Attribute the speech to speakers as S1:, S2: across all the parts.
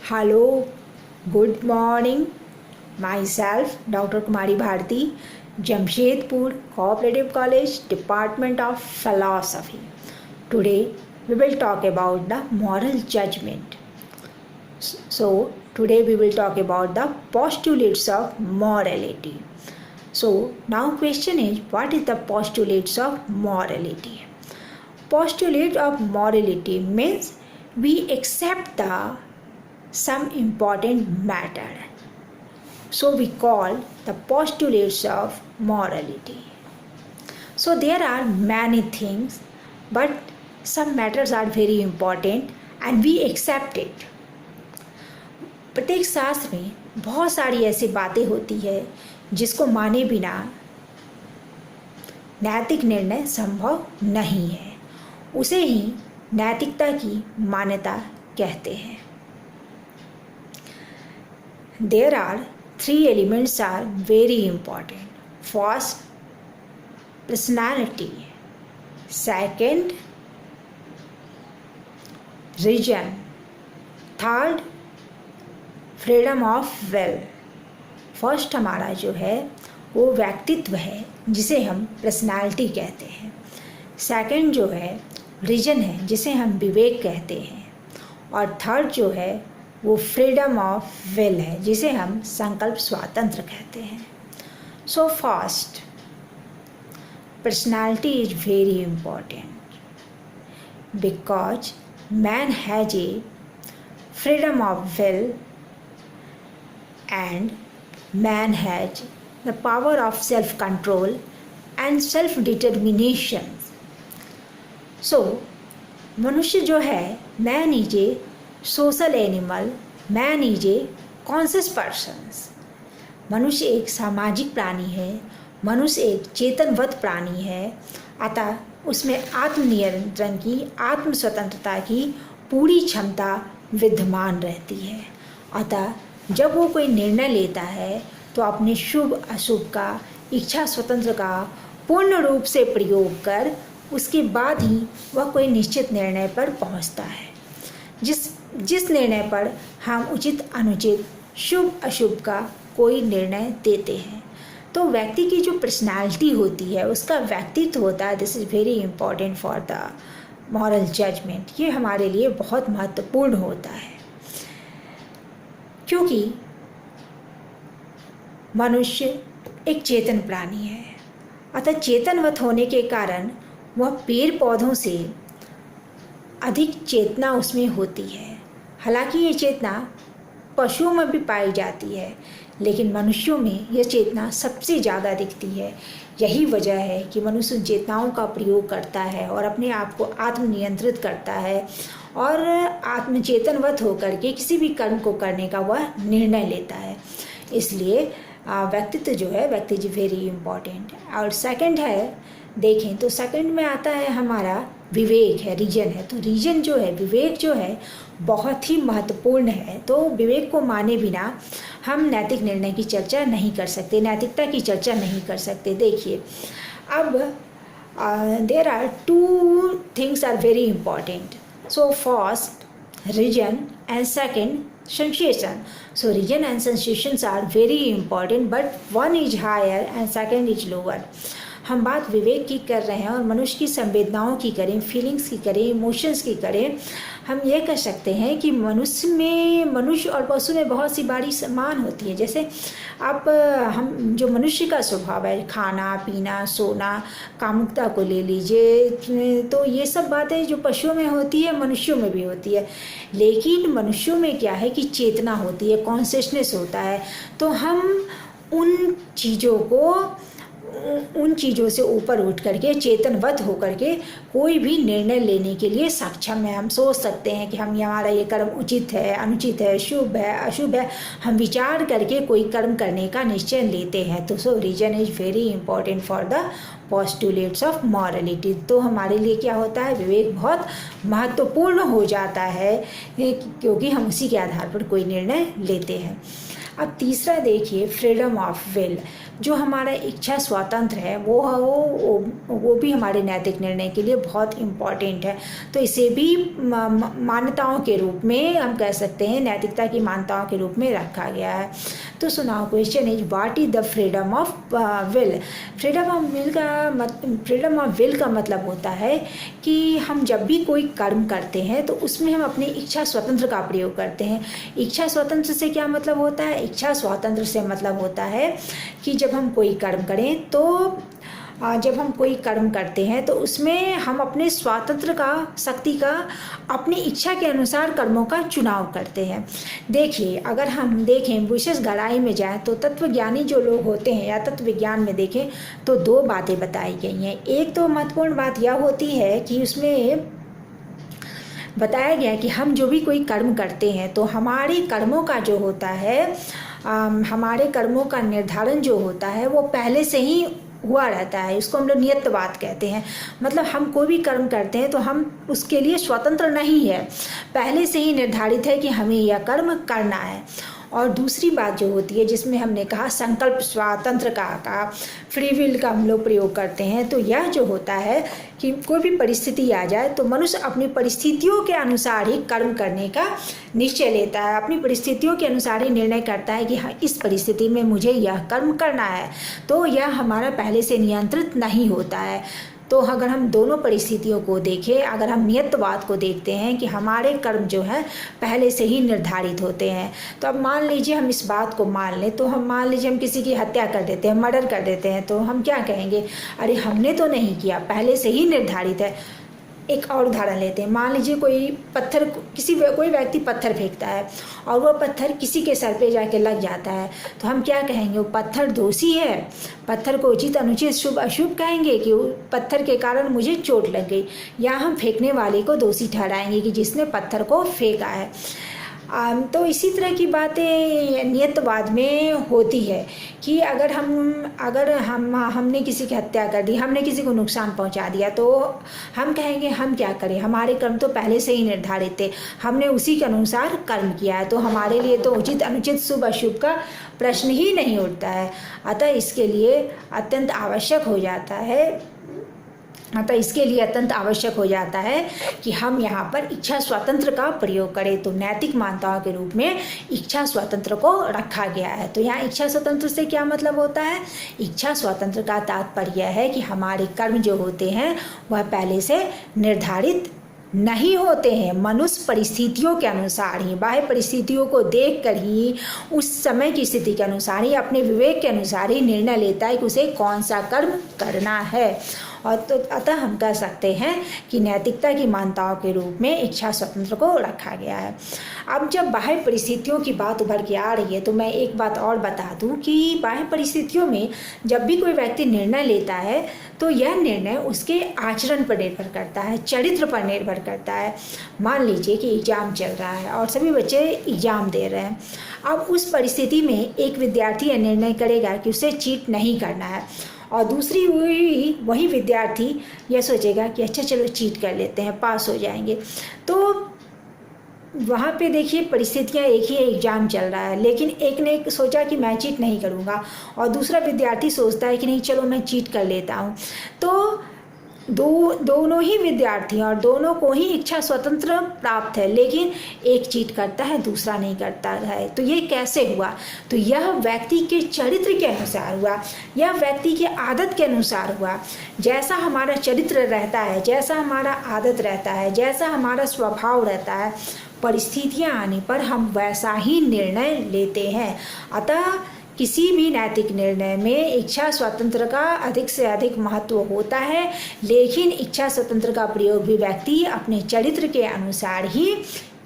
S1: Hello, good morning. Myself, Dr. Kumari Bharti, Jamshedpur Cooperative College, Department of Philosophy. Today, we will talk about the moral judgment. Today we will talk about the postulates of morality. Now question is, what is the postulates of morality? Postulate of morality means we accept some important matter. So we call the postulates of morality. So there are many things, but some matters are very important and we accept it. प्रत्येक शास्त्र में बहुत सारी ऐसी बातें होती है जिसको माने बिना नैतिक निर्णय संभव नहीं है, उसे ही नैतिकता की मान्यता कहते हैं. There are three elements are very important. First, personality. Second, reason. Third, freedom of will. First हमारा जो है वो व्यक्तित्व है जिसे हम पर्सनालिटी कहते हैं. सेकंड जो है रीजन है जिसे हम विवेक कहते हैं. और थर्ड जो है वो फ्रीडम ऑफ विल है जिसे हम संकल्प स्वातंत्र कहते हैं. So first, personality is very important because man has a freedom of will and man has the power of self-control and self-determination. So, मनुष्य जो है man is a social animal, man is a conscious person. मनुष्य एक सामाजिक प्राणी है, मनुष्य एक चेतनवत प्राणी है, अतः उसमें आत्मनियंत्रण की, आत्म स्वतंत्रता की पूरी क्षमता विद्यमान रहती है. अतः जब वो कोई निर्णय लेता है तो अपने शुभ अशुभ का, इच्छा स्वतंत्र का पूर्ण रूप से प्रयोग कर उसके बाद ही वह कोई निश्चित निर्णय पर पहुंचता है. जिस निर्णय पर हम उचित अनुचित, शुभ अशुभ का कोई निर्णय देते हैं. तो व्यक्ति की जो पर्सनालिटी होती है, उसका व्यक्तित्व होता है, this is very important for the moral judgement. ये हमारे लिए बहुत महत्वपूर्ण होता है क्योंकि मनुष्य एक चेतन प्राणी है. अतः चेतनवत होने के कारण वह पेड़ पौधों से अधिक चेतना उसमें होती है. हालांकि ये चेतना पशुओं में भी पाई जाती है, लेकिन मनुष्यों में यह चेतना सबसे ज़्यादा दिखती है. यही वजह है कि मनुष्य उन चेतनाओं का प्रयोग करता है और अपने आप को आत्मनियंत्रित करता है और आत्मचेतनवत होकर के किसी भी कर्म को करने का वह निर्णय लेता है. इसलिए व्यक्तित्व जो है, व्यक्ति वेरी इम्पॉर्टेंट. और सेकंड है, देखें तो सेकंड में आता है हमारा विवेक है, रीजन है. तो रीजन जो है, विवेक जो है, बहुत ही महत्वपूर्ण है. तो विवेक को माने बिना हम नैतिक निर्णय की चर्चा नहीं कर सकते, नैतिकता की चर्चा नहीं कर सकते. देखिए, अब there are two things are very important. So first, region and second, sensation. So region and sensations are very important, but one is higher and second is lower. हम बात विवेक की कर रहे हैं और मनुष्य की संवेदनाओं की करें, फीलिंग्स की करें, इमोशंस की करें. हम ये कह सकते हैं कि मनुष्य और पशु में बहुत सी बारी समान होती है. जैसे आप हम जो मनुष्य का स्वभाव है, खाना पीना, सोना, कामुकता को ले लीजिए, तो ये सब बातें जो पशुओं में होती है मनुष्यों में भी होती है. लेकिन मनुष्यों में क्या है कि चेतना होती है, कॉन्शियसनेस होता है. तो हम उन चीज़ों से ऊपर उठ करके, चेतनवत होकर के कोई भी निर्णय लेने के लिए सक्षम है. हम सोच सकते हैं कि हमारा ये कर्म उचित है, अनुचित है, शुभ है, अशुभ है. हम विचार करके कोई कर्म करने का निश्चय लेते हैं. तो so reason is very important for the postulates of morality. तो हमारे लिए क्या होता है, विवेक बहुत महत्वपूर्ण हो जाता है क्योंकि हम उसी के आधार पर कोई निर्णय लेते हैं. अब तीसरा देखिए फ्रीडम ऑफ विल, जो हमारा इच्छा स्वातंत्र है वो भी हमारे नैतिक निर्णय के लिए बहुत इम्पॉर्टेंट है। तो इसे भी मान्यताओं के रूप में हम कह सकते हैं, नैतिकता की मान्यताओं के रूप में रखा गया है। तो सुनाओ, question is what is the freedom of will. Freedom of will का मतलब होता है कि हम जब भी कोई कर्म करते हैं तो उसमें हम अपनी इच्छा स्वतंत्र का प्रयोग करते हैं। इच्छा स्वतंत्र से क्या मतलब होता है? इच्छा स्वातंत्र से मतलब होता है कि जब हम कोई कर्म करें तो जब हम कोई कर्म करते हैं तो उसमें हम अपने स्वातंत्र का, शक्ति का, अपनी इच्छा के अनुसार कर्मों का चुनाव करते हैं। देखिए, अगर हम देखें, विशेष गहराई में जाएं तो तत्वज्ञानी जो लोग होते हैं या तत्व विज्ञान में देखें तो दो बातें बताई गई हैं। एक तो महत्वपूर्ण बात यह होती है कि उसमें बताया गया है कि हम जो भी कोई कर्म करते हैं तो हमारे कर्मों का जो होता है, हमारे कर्मों का निर्धारण जो होता है वो पहले से ही हुआ रहता है। इसको हम लोग नियतवाद कहते हैं। मतलब हम कोई भी कर्म करते हैं तो हम उसके लिए स्वतंत्र नहीं है, पहले से ही निर्धारित है कि हमें यह कर्म करना है। और दूसरी बात जो होती है, जिसमें हमने कहा संकल्प स्वातंत्र का फ्री विल का हम लोग प्रयोग करते हैं, तो यह जो होता है कि कोई भी परिस्थिति आ जाए तो मनुष्य अपनी परिस्थितियों के अनुसार ही कर्म करने का निश्चय लेता है, अपनी परिस्थितियों के अनुसार ही निर्णय करता है कि हाँ, इस परिस्थिति में मुझे यह कर्म करना है। तो यह हमारा पहले से नियंत्रित नहीं होता है। तो अगर हम दोनों परिस्थितियों को देखें, अगर हम नियतवाद को देखते हैं कि हमारे कर्म जो है पहले से ही निर्धारित होते हैं, तो अब मान लीजिए हम इस बात को मान लें, तो हम मान लीजिए हम किसी की हत्या कर देते हैं, मर्डर कर देते हैं, तो हम क्या कहेंगे? अरे हमने तो नहीं किया, पहले से ही निर्धारित है। एक और उदाहरण लेते हैं, मान लीजिए कोई व्यक्ति पत्थर फेंकता है और वो पत्थर किसी के सर पे जाके लग जाता है, तो हम क्या कहेंगे? वो पत्थर दोषी है, पत्थर को उचित अनुचित शुभ अशुभ कहेंगे कि पत्थर के कारण मुझे चोट लग गई, या हम फेंकने वाले को दोषी ठहराएंगे कि जिसने पत्थर को फेंका है। तो इसी तरह की बातें नियतवाद में होती है कि अगर हमने किसी की हत्या कर दी, हमने किसी को नुकसान पहुंचा दिया, तो हम कहेंगे हम क्या करें, हमारे कर्म तो पहले से ही निर्धारित थे, हमने उसी के अनुसार कर्म किया है, तो हमारे लिए तो उचित अनुचित शुभ अशुभ का प्रश्न ही नहीं उठता है। अतः इसके लिए अत्यंत आवश्यक हो जाता है कि हम यहाँ पर इच्छा स्वातंत्र का प्रयोग करें। तो नैतिक मान्यताओं के रूप में इच्छा स्वातंत्र को रखा गया है। तो यहाँ इच्छा स्वतंत्र से क्या मतलब होता है? इच्छा स्वातंत्र का तात्पर्य है कि हमारे कर्म जो होते हैं वह पहले से निर्धारित नहीं होते हैं, मनुष्य परिस्थितियों के अनुसार ही, बाह्य परिस्थितियों को देखकर ही, उस समय की स्थिति के अनुसार ही, अपने विवेक के अनुसार ही निर्णय लेता है कि उसे कौन सा कर्म करना है। और तो अतः हम कह सकते हैं कि नैतिकता की मान्यताओं के रूप में इच्छा स्वतंत्र को रखा गया है। अब जब बाह्य परिस्थितियों की बात उभर के आ रही है तो मैं एक बात और बता दूं कि बाह्य परिस्थितियों में जब भी कोई व्यक्ति निर्णय लेता है तो यह निर्णय उसके आचरण पर निर्भर करता है, चरित्र पर निर्भर करता है। मान लीजिए कि एग्जाम चल रहा है और सभी बच्चे एग्जाम दे रहे हैं। अब उस परिस्थिति में एक विद्यार्थी यह निर्णय करेगा कि उसे चीट नहीं करना है, और दूसरी वही विद्यार्थी यह सोचेगा कि अच्छा चलो चीट कर लेते हैं, पास हो जाएंगे। तो वहाँ पे देखिए परिस्थितियाँ एक ही है, एग्जाम चल रहा है, लेकिन एक ने सोचा कि मैं चीट नहीं करूँगा और दूसरा विद्यार्थी सोचता है कि नहीं चलो मैं चीट कर लेता हूँ। तो दोनों ही विद्यार्थी और दोनों को ही इच्छा स्वतंत्र प्राप्त है, लेकिन एक चीट करता है, दूसरा नहीं करता है। तो ये कैसे हुआ? तो यह व्यक्ति के चरित्र के अनुसार हुआ, यह व्यक्ति के आदत के अनुसार हुआ। जैसा हमारा चरित्र रहता है, जैसा हमारा आदत रहता है, जैसा हमारा स्वभाव रहता है, परिस्थितियाँ आने पर हम वैसा ही निर्णय लेते हैं। अतः किसी भी नैतिक निर्णय में इच्छा स्वतंत्र का अधिक से अधिक महत्व होता है, लेकिन इच्छा स्वतंत्र का प्रयोग भी व्यक्ति अपने चरित्र के अनुसार ही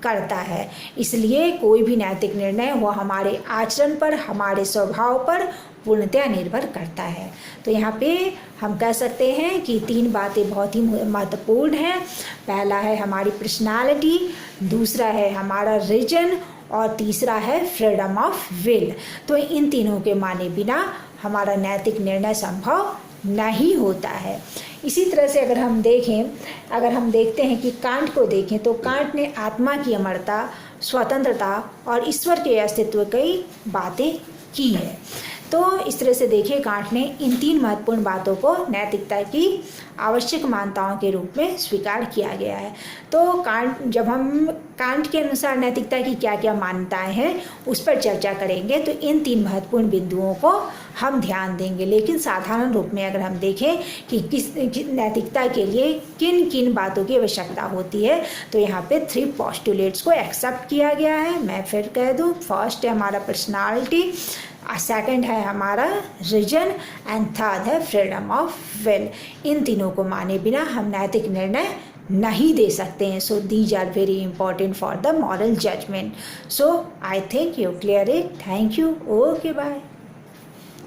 S1: करता है। इसलिए कोई भी नैतिक निर्णय वो हमारे आचरण पर, हमारे स्वभाव पर पूर्णतः निर्भर करता है। तो यहाँ पे हम कह सकते हैं कि 3 बातें बहुत ही महत्वपूर्ण हैं। पहला है हमारी पर्सनालिटी, दूसरा है हमारा रीजन, और तीसरा है फ्रीडम ऑफ विल। तो इन तीनों के माने बिना हमारा नैतिक निर्णय संभव नहीं होता है। इसी तरह से अगर हम देखते हैं कि कांट को देखें तो कांट ने आत्मा की अमरता, स्वतंत्रता और ईश्वर के अस्तित्व की बातें की है। तो इस तरह से देखिए कांट ने इन 3 महत्वपूर्ण बातों को नैतिकता की आवश्यक मान्यताओं के रूप में स्वीकार किया गया है। तो जब हम कांट के अनुसार नैतिकता की क्या क्या मान्यताएं हैं उस पर चर्चा करेंगे तो इन 3 महत्वपूर्ण बिंदुओं को हम ध्यान देंगे। लेकिन साधारण रूप में अगर हम देखें कि किस नैतिकता के लिए किन किन बातों की आवश्यकता होती है तो यहाँ पे 3 पोस्टुलेट्स को एक्सेप्ट किया गया है। मैं फिर कह दूँ, फर्स्ट है हमारा पर्सनालिटी, सेकंड है हमारा रीजन एंड थर्ड है फ्रीडम ऑफ विल। इन तीनों को माने बिना हम नैतिक निर्णय नहीं दे सकते हैं। So these are very important for the moral judgement. So I think you clear it. Thank you. Okay bye.